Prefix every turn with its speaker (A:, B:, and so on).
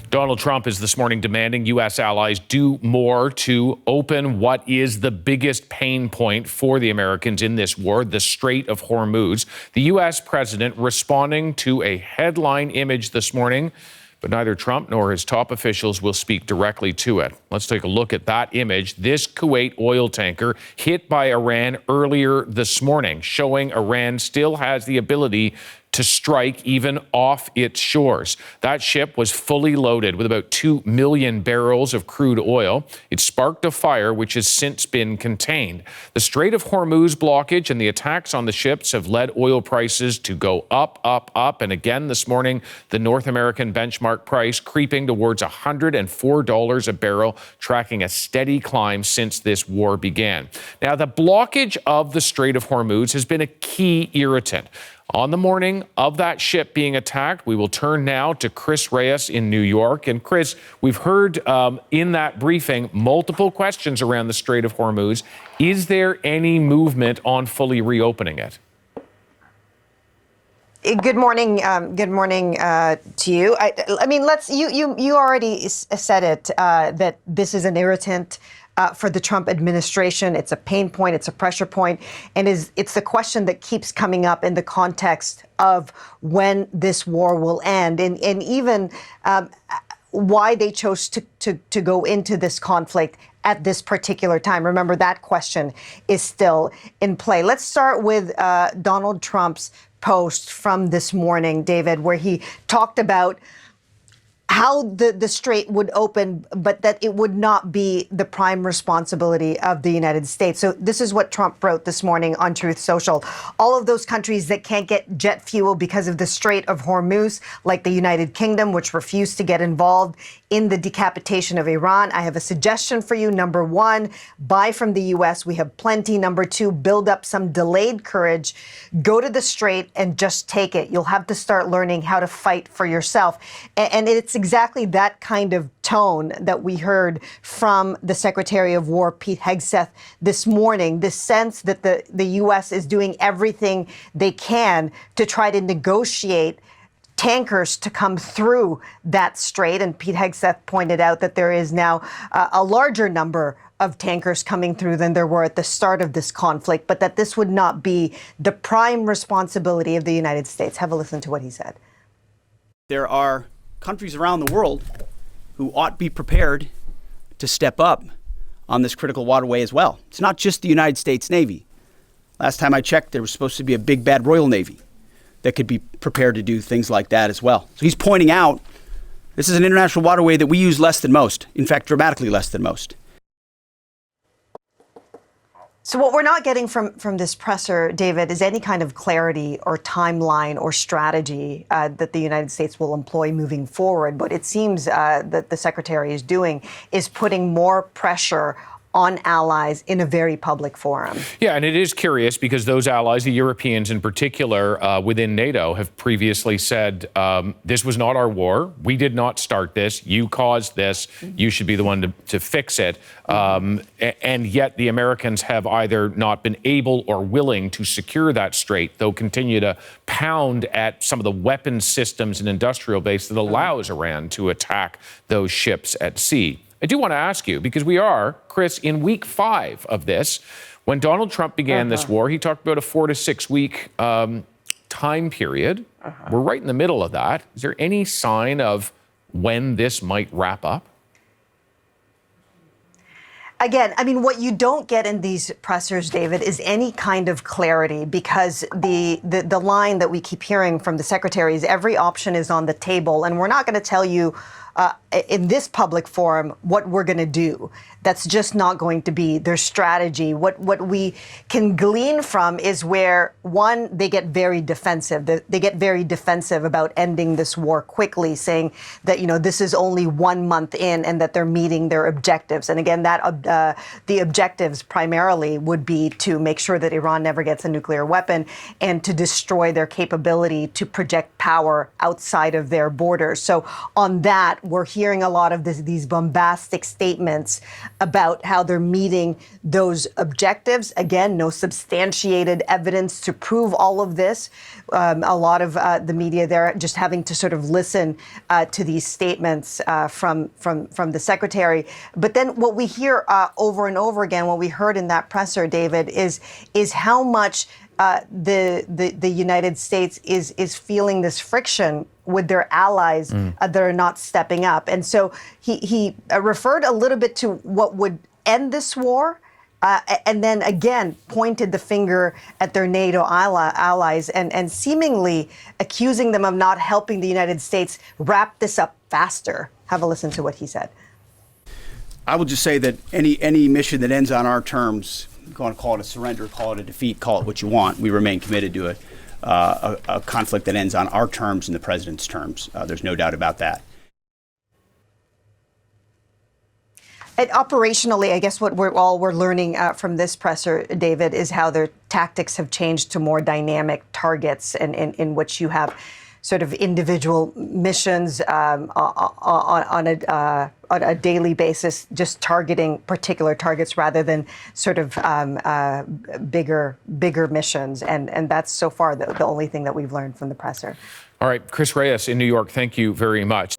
A: Donald Trump is this morning demanding U.S. allies do more to open what is the biggest pain point for the Americans in this war, the Strait of Hormuz. The U.S. president responding to a headline image this morning, but neither Trump nor his top officials will speak directly to it. Let's take a look at that image. This Kuwait oil tanker hit by Iran earlier this morning, showing Iran still has the ability to strike even off its shores. That ship was fully loaded with about 2 million barrels of crude oil. It sparked a fire which has since been contained. The Strait of Hormuz blockage and the attacks on the ships have led oil prices to go up, up, up. And again this morning, the North American benchmark price creeping towards $104 a barrel, tracking a steady climb since this war began. Now, the blockage of the Strait of Hormuz has been a key irritant. On the morning of that ship being attacked, we will turn now to Chris Reyes in New York. And Chris, we've heard in that briefing multiple questions around the Strait of Hormuz. Is there any movement on fully reopening it?
B: Good morning. Good morning to you. I mean, you already said it, that this is an irritant for the Trump administration. It's a pain point, it's a pressure point, and it's the question that keeps coming up in the context of when this war will end, and even why they chose to go into this conflict at this particular time. Remember, that question is still in play. Let's start with Donald Trump's post from this morning, David, where he talked about how the strait would open, but that it would not be the prime responsibility of the United States. So this is what Trump wrote this morning on Truth Social. All of those countries that can't get jet fuel because of the Strait of Hormuz, like the United Kingdom, which refused to get involved in the decapitation of Iran, I have a suggestion for you. Number one, buy from the U.S. We have plenty. Number two, build up some delayed courage. Go to the Strait and just take it. You'll have to start learning how to fight for yourself. And it's exactly that kind of tone that we heard from the Secretary of War, Pete Hegseth, this morning, the sense that the U.S. is doing everything they can to try to negotiate tankers to come through that strait. And Pete Hegseth pointed out that there is now a larger number of tankers coming through than there were at the start of this conflict, but that this would not be the prime responsibility of the United States. Have a listen to what he said.
C: There are countries around the world who ought to be prepared to step up on this critical waterway as well. It's not just the United States Navy. Last time I checked, there was supposed to be a big bad Royal Navy that could be prepared to do things like that as well. So he's pointing out this is an international waterway that we use less than most, in fact, dramatically less than most.
B: So what we're not getting from this presser, David, is any kind of clarity or timeline or strategy that the United States will employ moving forward. What it seems that the Secretary is doing is putting more pressure on allies in a very public forum.
A: Yeah, and it is curious because those allies, the Europeans in particular, within NATO, have previously said, this was not our war. We did not start this. You caused this. You should be the one to fix it. And yet the Americans have either not been able or willing to secure that strait, though continue to pound at some of the weapon systems and industrial base that allows Iran to attack those ships at sea. I do want to ask you, because we are, Chris, in week 5 of this. When Donald Trump began this war, he talked about a 4 to 6 week time period. We're right in the middle of that. Is there any sign of when this might wrap up?
B: Again, I mean, what you don't get in these pressers, David, is any kind of clarity, because the line that we keep hearing from the secretary is every option is on the table, and we're not going to tell you in this public forum what we're going to do. That's just not going to be their strategy. What we can glean from is where, one, they get very defensive. They get very defensive about ending this war quickly, saying that, you know, this is only 1 month in and that they're meeting their objectives. And again, that the objectives primarily would be to make sure that Iran never gets a nuclear weapon and to destroy their capability to project power outside of their borders. So on that, we're hearing a lot of these bombastic statements about how they're meeting those objectives. Again, no substantiated evidence to prove all of this. A lot of the media there just having to sort of listen to these statements from the secretary. But then what we hear over and over again, what we heard in that presser, David, is how much the United States is feeling this friction with their allies that are not stepping up. And so he referred a little bit to what would end this war, and then again pointed the finger at their NATO allies and seemingly accusing them of not helping the United States wrap this up faster. Have a listen to what he said.
C: I will just say that any mission that ends on our terms, you want to call it a surrender, call it a defeat, call it what you want, we remain committed to a conflict that ends on our terms and the president's terms. There's no doubt about that.
B: And operationally, I guess what we're learning from this presser, David, is how their tactics have changed to more dynamic targets, and in which you have sort of individual missions on a daily basis, just targeting particular targets rather than sort of bigger missions. And that's so far the only thing that we've learned from the presser.
A: All right, Chris Reyes in New York, thank you very much.